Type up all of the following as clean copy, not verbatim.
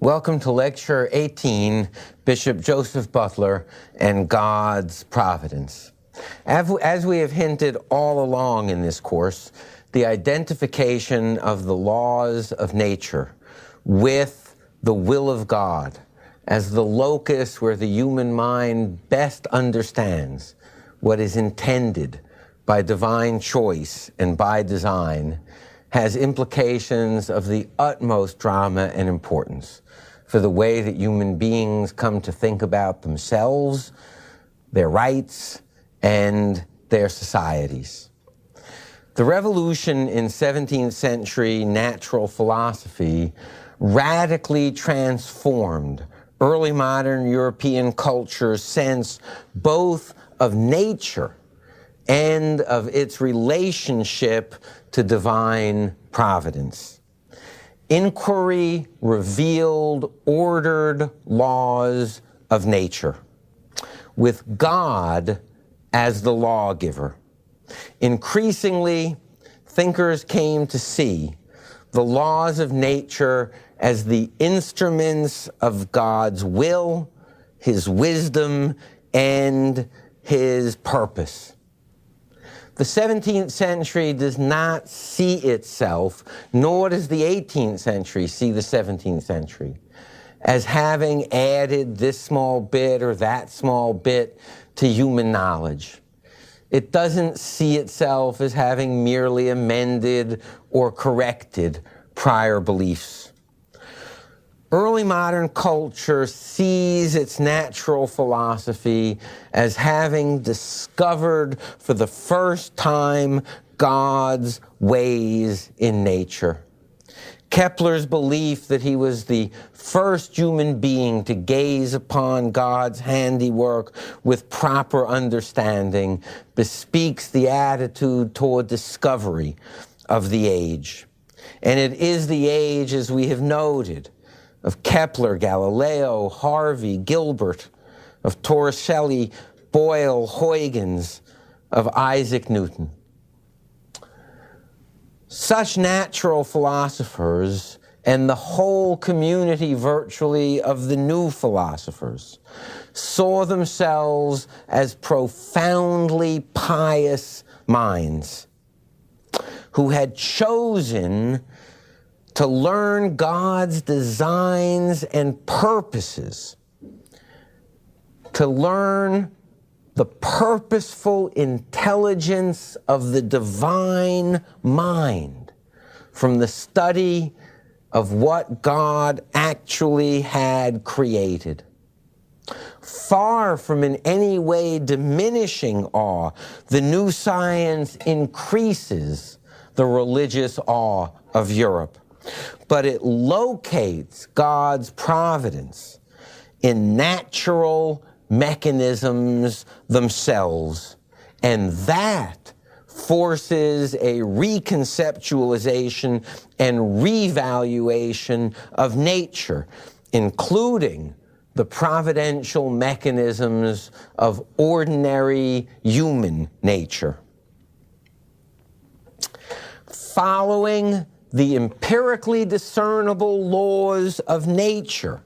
Welcome to Lecture 18, Bishop Joseph Butler and God's Providence. As we have hinted all along in this course, the identification of the laws of nature with the will of God as the locus where the human mind best understands what is intended by divine choice and by design has implications of the utmost drama and importance for the way that human beings come to think about themselves, their rights, and their societies. The revolution in 17th century natural philosophy radically transformed early modern European culture's sense both of nature and of its relationship to divine providence. Inquiry revealed ordered laws of nature, with God as the lawgiver. Increasingly, thinkers came to see the laws of nature as the instruments of God's will, His wisdom, and His purpose. The 17th century does not see itself, nor does the 18th century see the 17th century, as having added this small bit or that small bit to human knowledge. It doesn't see itself as having merely amended or corrected prior beliefs. Early modern culture sees its natural philosophy as having discovered for the first time God's ways in nature. Kepler's belief that he was the first human being to gaze upon God's handiwork with proper understanding bespeaks the attitude toward discovery of the age. And it is the age, as we have noted, of Kepler, Galileo, Harvey, Gilbert, of Torricelli, Boyle, Huygens, of Isaac Newton. Such natural philosophers and the whole community virtually of the new philosophers saw themselves as profoundly pious minds who had chosen to learn God's designs and purposes, to learn the purposeful intelligence of the divine mind from the study of what God actually had created. Far from in any way diminishing awe, the new science increases the religious awe of Europe. But it locates God's providence in natural mechanisms themselves, and that forces a reconceptualization and revaluation of nature, including the providential mechanisms of ordinary human nature. Following the empirically discernible laws of nature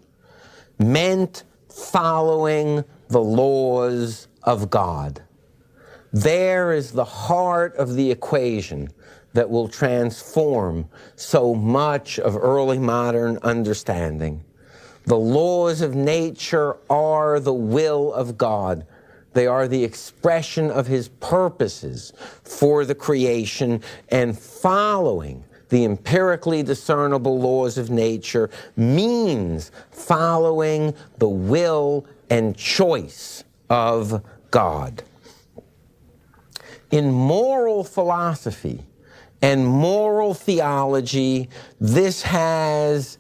meant following the laws of God. There is the heart of the equation that will transform so much of early modern understanding. The laws of nature are the will of God. They are the expression of His purposes for the creation, and following the empirically discernible laws of nature means following the will and choice of God. In moral philosophy and moral theology, this has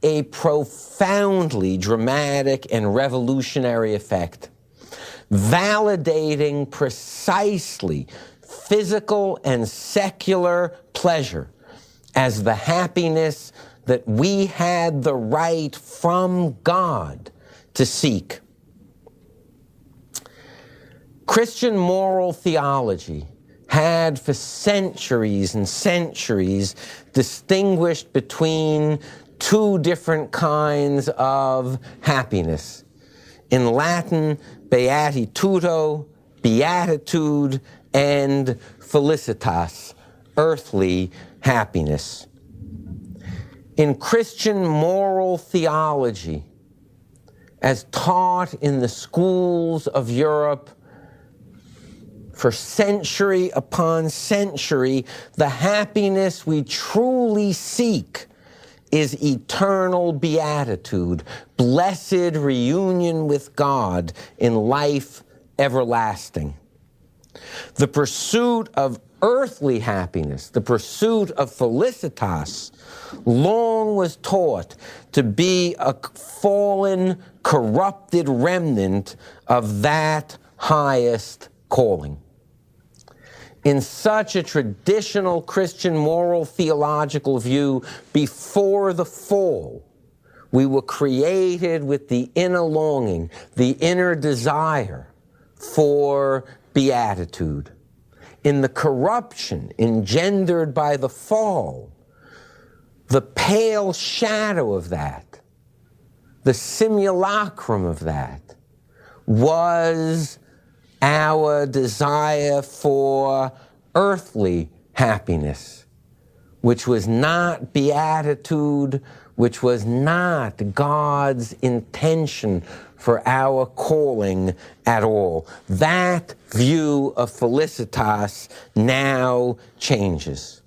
a profoundly dramatic and revolutionary effect, validating precisely physical and secular pleasure as the happiness that we had the right from God to seek. Christian moral theology had for centuries and centuries distinguished between two different kinds of happiness. In Latin, beatitudo, beatitude, and felicitas, earthly happiness. In Christian moral theology, as taught in the schools of Europe for century upon century, the happiness we truly seek is eternal beatitude, blessed reunion with God in life everlasting. The pursuit of earthly happiness, the pursuit of felicitas, long was taught to be a fallen, corrupted remnant of that highest calling. In such a traditional Christian moral theological view, before the fall, we were created with the inner longing, the inner desire for beatitude. In the corruption engendered by the fall, the pale shadow of that, the simulacrum of that, was our desire for earthly happiness, which was not beatitude, which was not God's intention for our calling at all. That view of felicitas now changes.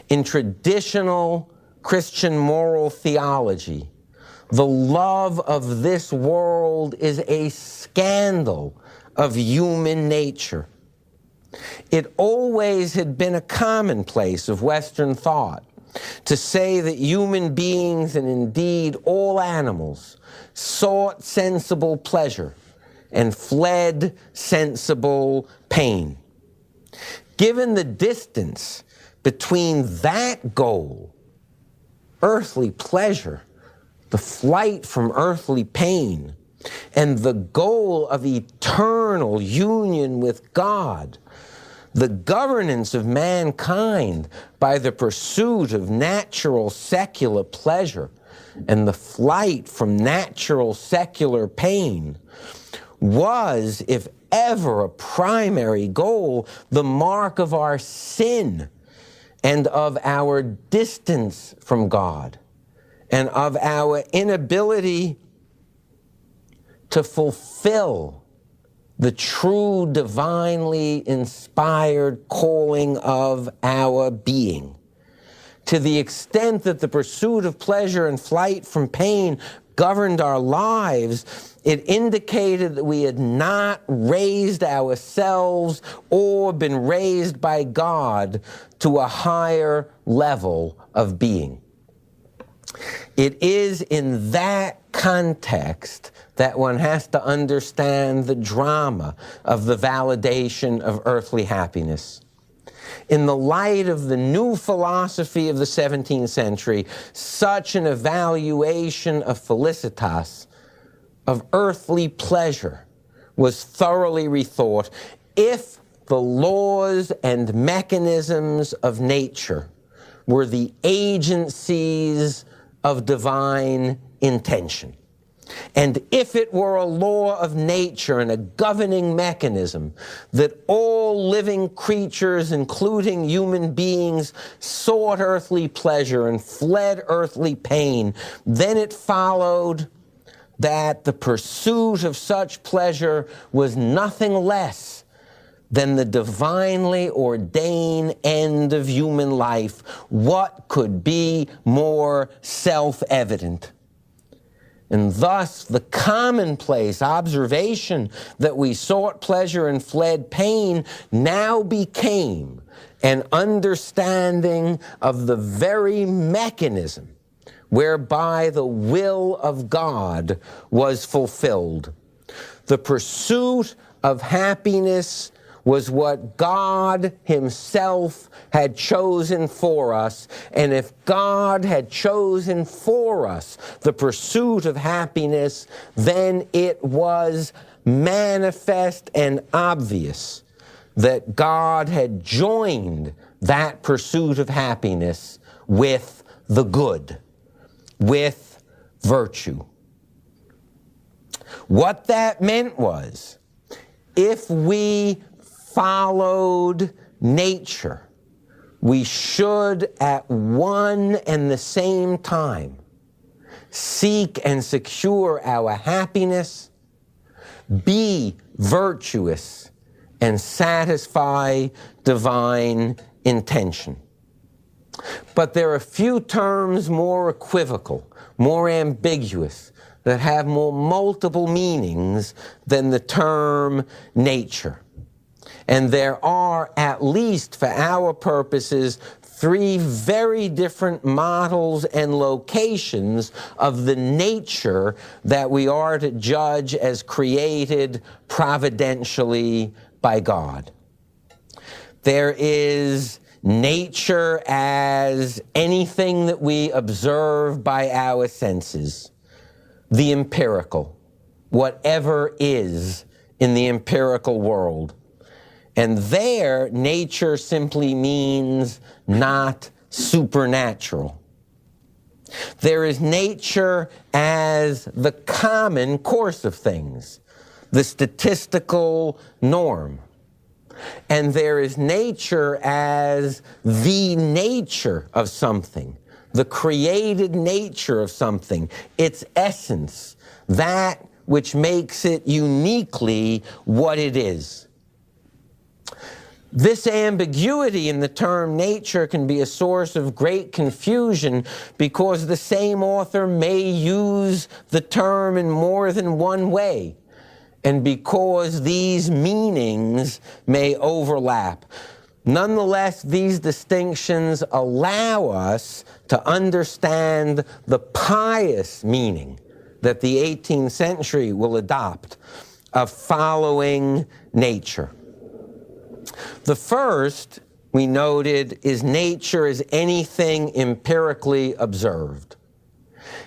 In traditional Christian moral theology, the love of this world is a scandal of human nature. It always had been a commonplace of Western thought to say that human beings, and indeed all animals, sought sensible pleasure and fled sensible pain. Given the distance between that goal, earthly pleasure, the flight from earthly pain, and the goal of eternal union with God, the governance of mankind by the pursuit of natural secular pleasure and the flight from natural secular pain, was, if ever a primary goal, the mark of our sin and of our distance from God and of our inability to fulfill the true divinely inspired calling of our being. To the extent that the pursuit of pleasure and flight from pain governed our lives, it indicated that we had not raised ourselves or been raised by God to a higher level of being. It is in that context that one has to understand the drama of the validation of earthly happiness. In the light of the new philosophy of the 17th century, such an evaluation of felicitas, of earthly pleasure, was thoroughly rethought if the laws and mechanisms of nature were the agencies of divine intention. And if it were a law of nature and a governing mechanism that all living creatures, including human beings, sought earthly pleasure and fled earthly pain, then it followed that the pursuit of such pleasure was nothing less than the divinely ordained end of human life. What could be more self-evident? And thus, the commonplace observation that we sought pleasure and fled pain now became an understanding of the very mechanism whereby the will of God was fulfilled. The pursuit of happiness was what God Himself had chosen for us. And if God had chosen for us the pursuit of happiness, then it was manifest and obvious that God had joined that pursuit of happiness with the good. with virtue. What that meant was, if we followed nature, we should at one and the same time seek and secure our happiness, be virtuous, and satisfy divine intention. But there are a few terms more equivocal, more ambiguous, that have more multiple meanings than the term nature. And there are, at least for our purposes, three very different models and locations of the nature that we are to judge as created providentially by God. There is nature as anything that we observe by our senses, the empirical, whatever is in the empirical world. And there, nature simply means not supernatural. There is nature as the common course of things, the statistical norm. And there is nature as the nature of something, the created nature of something, its essence, that which makes it uniquely what it is. This ambiguity in the term nature can be a source of great confusion because the same author may use the term in more than one way, and because these meanings may overlap. Nonetheless, these distinctions allow us to understand the pious meaning that the 18th century will adopt of following nature. The first, we noted, is nature as anything empirically observed.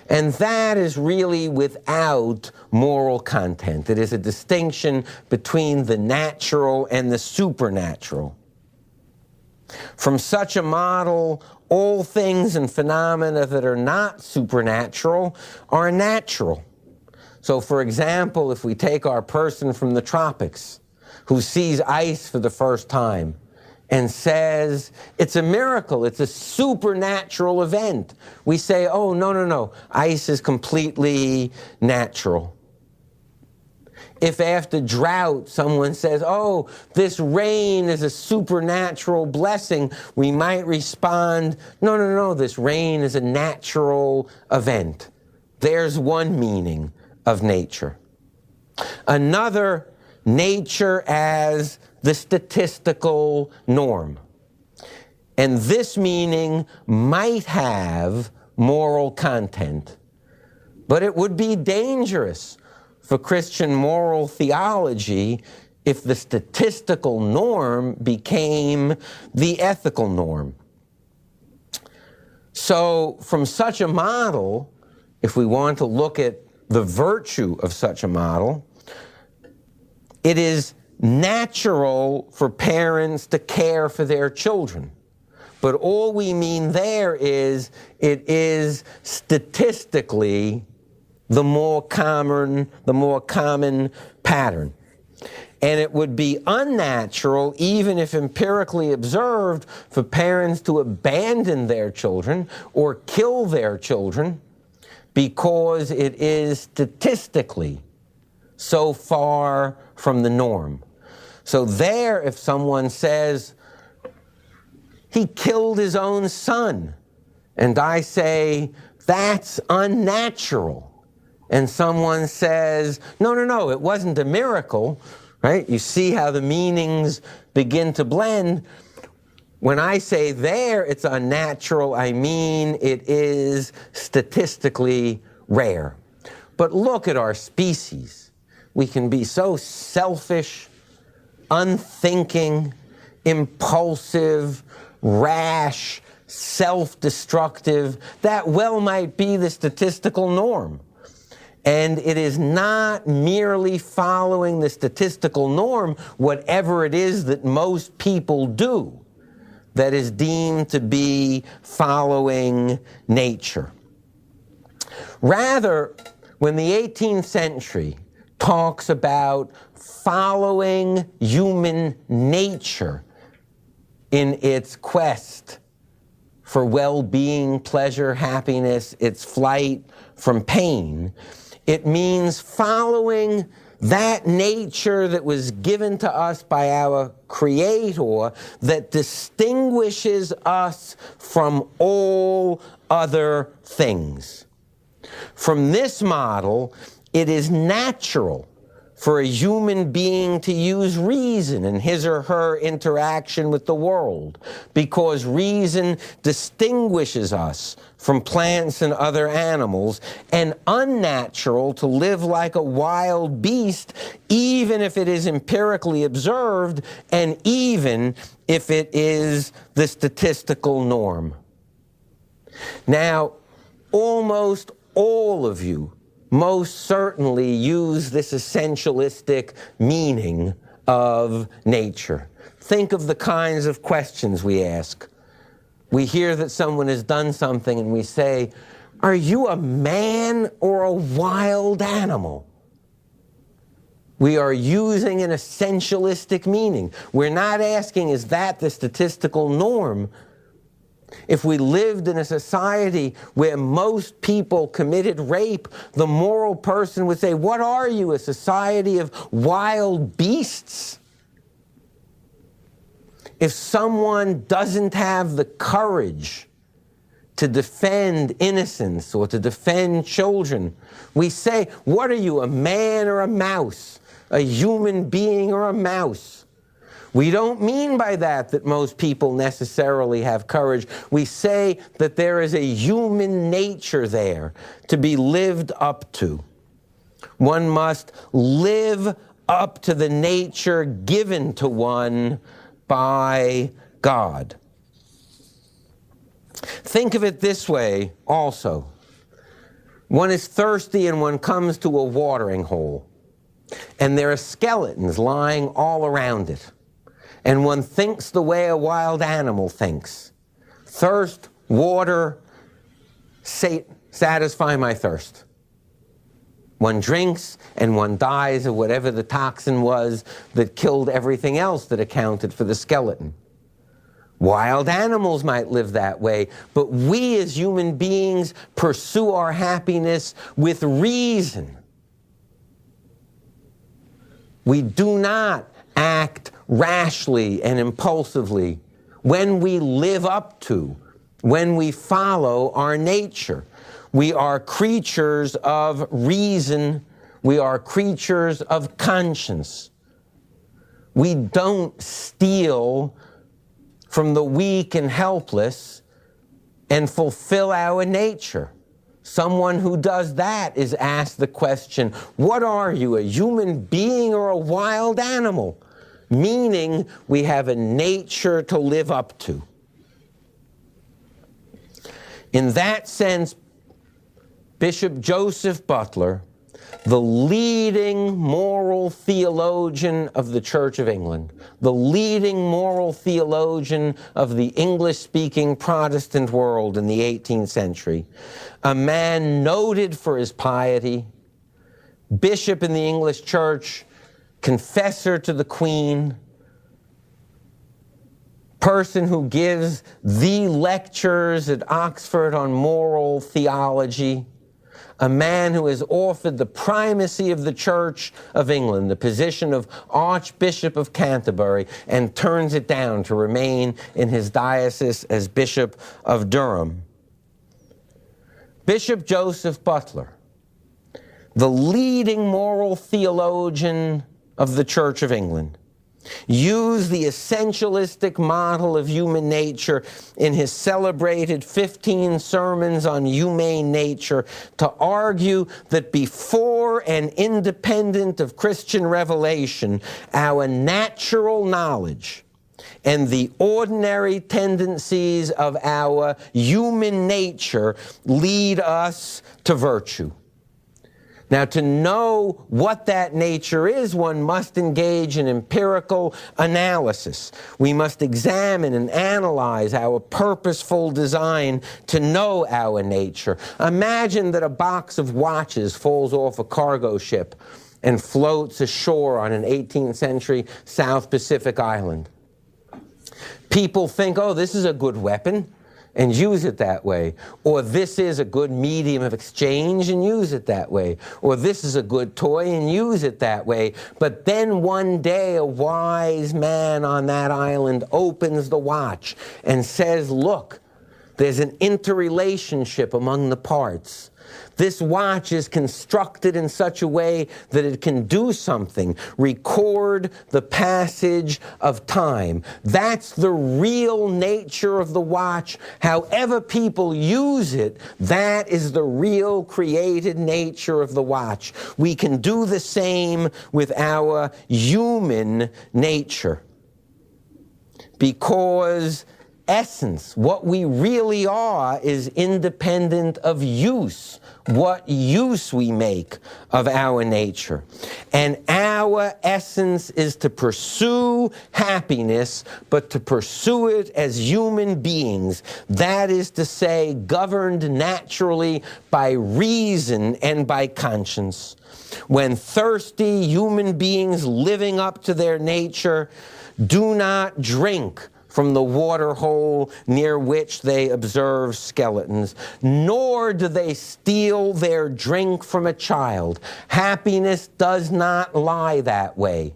And that is really without moral content. It is a distinction between the natural and the supernatural. From such a model, all things and phenomena that are not supernatural are natural. So, for example, if we take our person from the tropics who sees ice for the first time and says, it's a miracle, it's a supernatural event, we say, oh, no, ice is completely natural. If after drought someone says, oh, this rain is a supernatural blessing, we might respond, no, this rain is a natural event. There's one meaning of nature. Another, nature as the statistical norm. And this meaning might have moral content, but it would be dangerous for Christian moral theology if the statistical norm became the ethical norm. So from such a model, if we want to look at the virtue of such a model, it is natural for parents to care for their children. But all we mean there is it is statistically the more common pattern. And it would be unnatural, even if empirically observed, for parents to abandon their children or kill their children because it is statistically so far from the norm. So there, if someone says, he killed his own son, and I say, that's unnatural, and someone says, no, it wasn't a miracle, right? You see how the meanings begin to blend. When I say there it's unnatural, I mean it is statistically rare. But look at our species. We can be so selfish, unthinking, impulsive, rash, self-destructive. That well might be the statistical norm. And it is not merely following the statistical norm, whatever it is that most people do, that is deemed to be following nature. Rather, when the 18th century talks about following human nature in its quest for well-being, pleasure, happiness, its flight from pain, it means following that nature that was given to us by our Creator that distinguishes us from all other things. From this model, it is natural for a human being to use reason in his or her interaction with the world, because reason distinguishes us from plants and other animals, and unnatural to live like a wild beast, even if it is empirically observed and even if it is the statistical norm. Now, almost all of you most certainly use this essentialistic meaning of nature. Think of the kinds of questions we ask. We hear that someone has done something and we say, "Are you a man or a wild animal?" We are using an essentialistic meaning. We're not asking, is that the statistical norm? If we lived in a society where most people committed rape, the moral person would say, "What are you, a society of wild beasts?" If someone doesn't have the courage to defend innocence or to defend children, we say, "What are you, a man or a mouse? A human being or a mouse?" We don't mean by that most people necessarily have courage. We say that there is a human nature there to be lived up to. One must live up to the nature given to one by God. Think of it this way also. One is thirsty and one comes to a watering hole, and there are skeletons lying all around it. And one thinks the way a wild animal thinks. Thirst, water, satisfy my thirst. One drinks and one dies of whatever the toxin was that killed everything else that accounted for the skeleton. Wild animals might live that way, but we as human beings pursue our happiness with reason. We do not act rashly and impulsively when we live up to, when we follow our nature. We are creatures of reason. We are creatures of conscience. We don't steal from the weak and helpless and fulfill our nature. Someone who does that is asked the question, "What are you, a human being or a wild animal?" Meaning we have a nature to live up to. In that sense, Bishop Joseph Butler, the leading moral theologian of the Church of England, the leading moral theologian of the English-speaking Protestant world in the 18th century, a man noted for his piety, bishop in the English Church, confessor to the Queen, person who gives the lectures at Oxford on moral theology, a man who has offered the primacy of the Church of England, the position of Archbishop of Canterbury, and turns it down to remain in his diocese as Bishop of Durham. Bishop Joseph Butler, the leading moral theologian of the Church of England, used the essentialistic model of human nature in his celebrated 15 sermons on humane nature to argue that before and independent of Christian revelation, our natural knowledge and the ordinary tendencies of our human nature lead us to virtue. Now, to know what that nature is, one must engage in empirical analysis. We must examine and analyze our purposeful design to know our nature. Imagine that a box of watches falls off a cargo ship and floats ashore on an 18th century South Pacific island. People think, oh, this is a good weapon, and use it that way. Or this is a good medium of exchange, and use it that way. Or this is a good toy, and use it that way. But then one day a wise man on that island opens the watch and says, look, there's an interrelationship among the parts. This watch is constructed in such a way that it can do something, record the passage of time. That's the real nature of the watch. However people use it, that is the real created nature of the watch. We can do the same with our human nature. Because essence, what we really are, is independent of use. What use we make of our nature. And our essence is to pursue happiness, but to pursue it as human beings. That is to say, governed naturally by reason and by conscience. When thirsty human beings living up to their nature do not drink from the water hole near which they observe skeletons, nor do they steal their drink from a child. Happiness does not lie that way.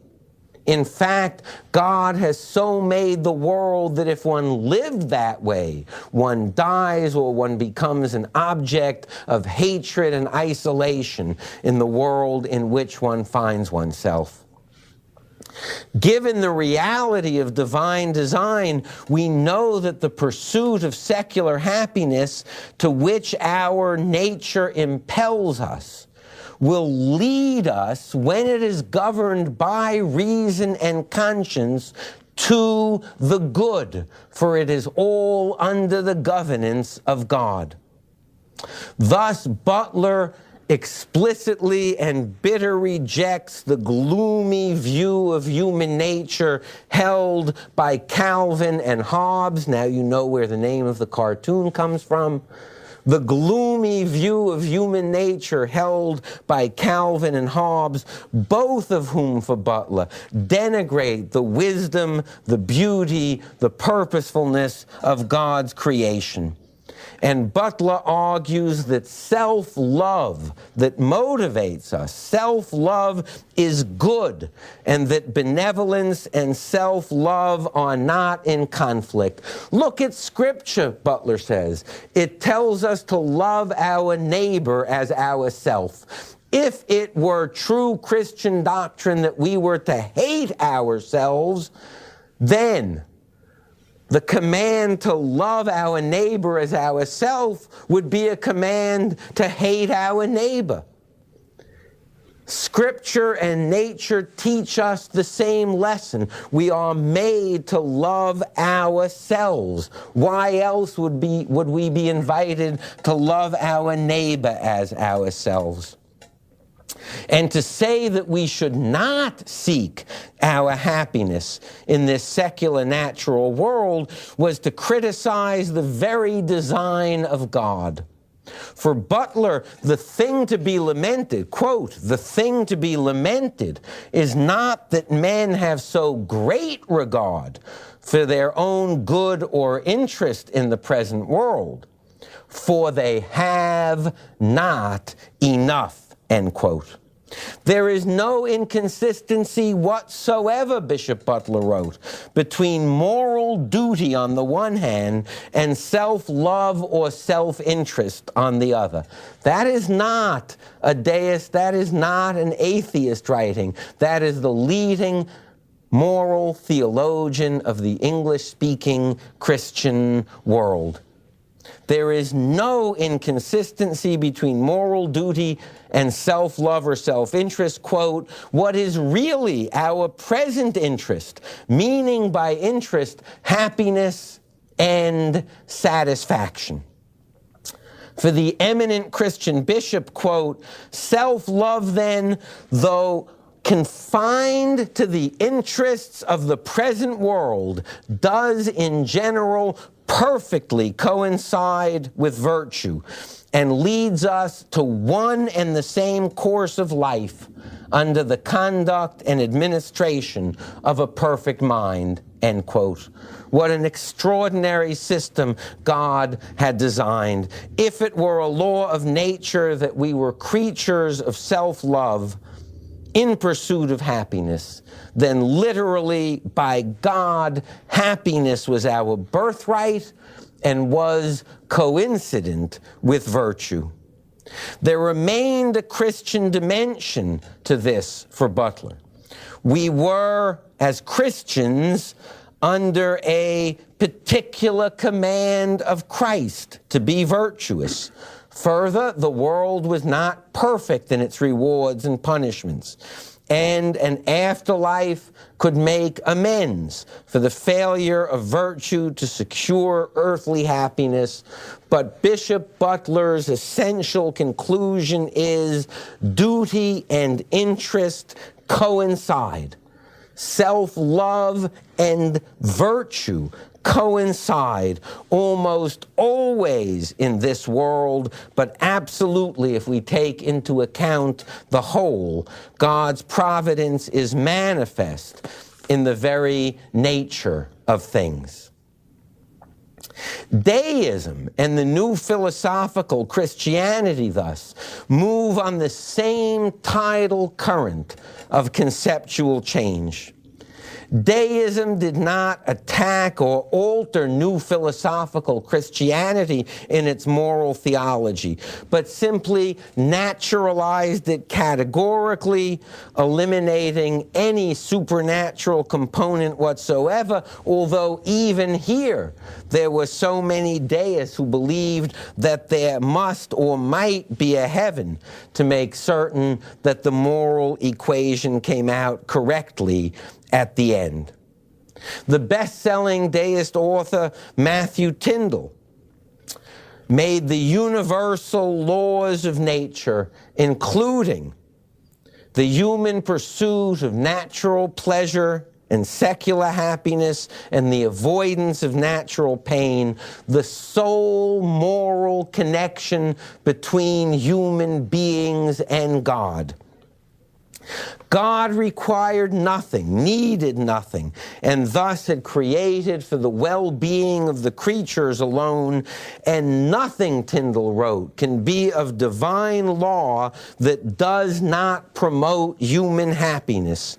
In fact, God has so made the world that if one lived that way, one dies or one becomes an object of hatred and isolation in the world in which one finds oneself. Given the reality of divine design, we know that the pursuit of secular happiness to which our nature impels us will lead us, when it is governed by reason and conscience, to the good, for it is all under the governance of God. Thus, Butler explicitly and bitter rejects the gloomy view of human nature held by Calvin and Hobbes. Now you know where the name of the cartoon comes from. The gloomy view of human nature held by Calvin and Hobbes, both of whom, for Butler, denigrate the wisdom, the beauty, the purposefulness of God's creation. And Butler argues that self-love that motivates us, self-love is good, and that benevolence and self-love are not in conflict. Look at Scripture, Butler says. It tells us to love our neighbor as ourself. If it were true Christian doctrine that we were to hate ourselves, then the command to love our neighbor as ourselves would be a command to hate our neighbor. Scripture and nature teach us the same lesson. We are made to love ourselves. Why else would we be invited to love our neighbor as ourselves? And to say that we should not seek our happiness in this secular natural world was to criticize the very design of God. For Butler, the thing to be lamented, quote, the thing to be lamented is not that men have so great regard for their own good or interest in the present world, for they have not enough. End quote. There is no inconsistency whatsoever, Bishop Butler wrote, between moral duty on the one hand and self-love or self-interest on the other. That is not a deist, that is not an atheist writing. That is the leading moral theologian of the English-speaking Christian world. There is no inconsistency between moral duty and self-love or self-interest. Quote, what is really our present interest, meaning by interest, happiness and satisfaction. For the eminent Christian bishop, quote, "Self-love then, though confined to the interests of the present world, does in general perfectly coincide with virtue and leads us to one and the same course of life under the conduct and administration of a perfect mind," end quote. What an extraordinary system God had designed. If it were a law of nature that we were creatures of self-love in pursuit of happiness, then literally by God, happiness was our birthright and was coincident with virtue. There remained a Christian dimension to this for Butler. We were, as Christians, under a particular command of Christ to be virtuous. Further, the world was not perfect in its rewards and punishments, and an afterlife could make amends for the failure of virtue to secure earthly happiness. But Bishop Butler's essential conclusion is duty and interest coincide. Self-love and virtue coincide almost always in this world, but absolutely if we take into account the whole, God's providence is manifest in the very nature of things. Deism and the new philosophical Christianity, thus, move on the same tidal current of conceptual change. Deism did not attack or alter new philosophical Christianity in its moral theology, but simply naturalized it categorically, eliminating any supernatural component whatsoever, although even here there were so many deists who believed that there must or might be a heaven to make certain that the moral equation came out correctly at the end. The best-selling deist author Matthew Tyndall made the universal laws of nature, including the human pursuit of natural pleasure and secular happiness and the avoidance of natural pain, the sole moral connection between human beings and God. God required nothing, needed nothing, and thus had created for the well-being of the creatures alone, and nothing, Tyndall wrote, can be of divine law that does not promote human happiness.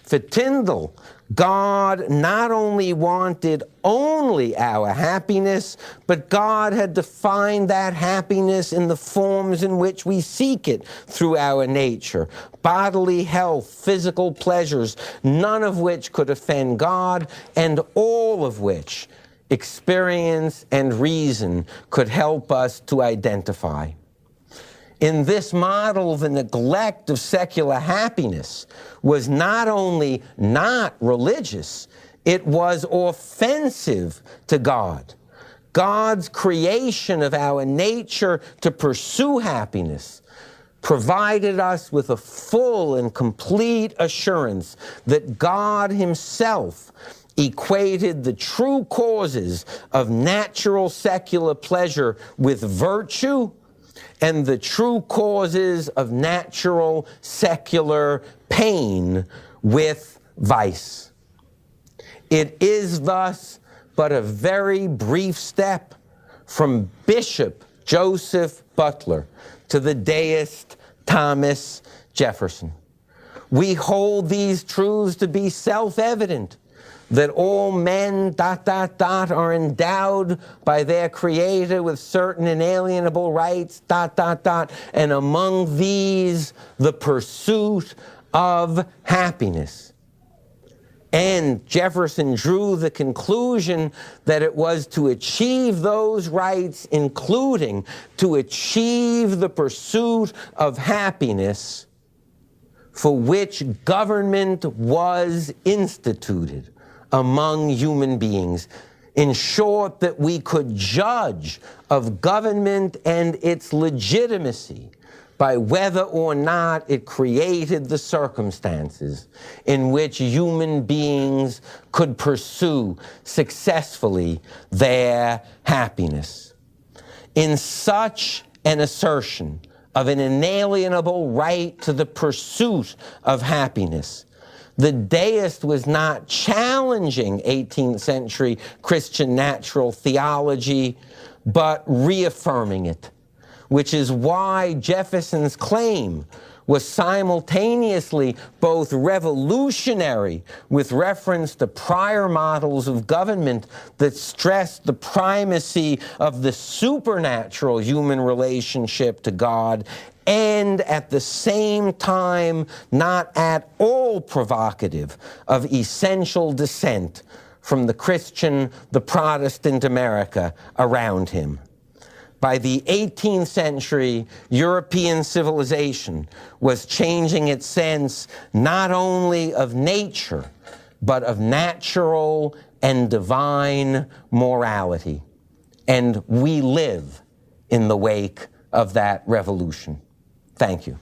For Tyndall, God not only wanted only our happiness, but God had defined that happiness in the forms in which we seek it through our nature. Bodily health, physical pleasures, none of which could offend God, and all of which experience and reason could help us to identify. In this model, the neglect of secular happiness was not only not religious, it was offensive to God. God's creation of our nature to pursue happiness provided us with a full and complete assurance that God Himself equated the true causes of natural secular pleasure with virtue and the true causes of natural secular pain with vice. It is thus but a very brief step from Bishop Joseph Butler to the deist Thomas Jefferson. We hold these truths to be self-evident, that all men, are endowed by their Creator with certain inalienable rights, and among these, the pursuit of happiness. And Jefferson drew the conclusion that it was to achieve those rights, including to achieve the pursuit of happiness, for which government was instituted among human beings. in short, that we could judge of government and its legitimacy by whether or not it created the circumstances in which human beings could pursue successfully their happiness. In such an assertion of an inalienable right to the pursuit of happiness, the deist was not challenging 18th century Christian natural theology, but reaffirming it, which is why Jefferson's claim was simultaneously both revolutionary with reference to prior models of government that stressed the primacy of the supernatural human relationship to God, and at the same time not at all provocative of essential dissent from the Christian, the Protestant America around him. By the 18th century, European civilization was changing its sense not only of nature, but of natural and divine morality. And we live in the wake of that revolution. Thank you.